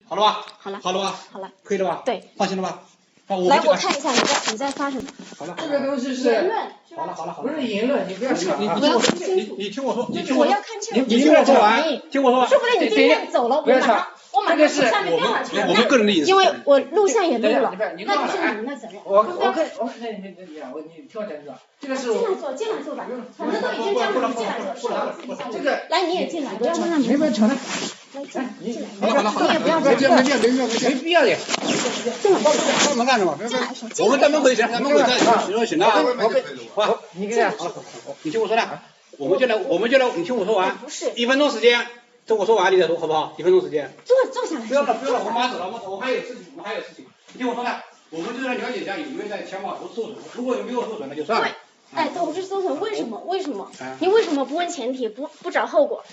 好了吧？好了，好了吧？好了，可以了吧？对，放心了吧？啊，来，我看一下你在发什么。好了，这个东西是言论。好了，不是言论，你不要说，我要看清楚。你听我说，我要看清楚。你听我说完，听我说完。说不定你今天走了，我马上下面电话去了。我们个人的隐私。因为我录像也录了，那是你们的责任。我你听我讲清楚，这个是进来坐吧，反正都已经这样了，进来坐。这个来，你也进来，不要让没办成了。来，进来。好了，你也不要没必要的。进来，开门干什么？进来，我们在门口就行，在门口站就行了。好，你给他，你听我说的，我们就来，你听我说完。不是，1分钟时间，等我说完你再说好不好？1分钟时间。坐下来。不要了，我马上走了，我还有事情，你听我说的，我们就来了解一下有没有在枪法受损，如果没有受损那就算了。哎，投掷搜索为什么？你为什么不问前提，不找后果？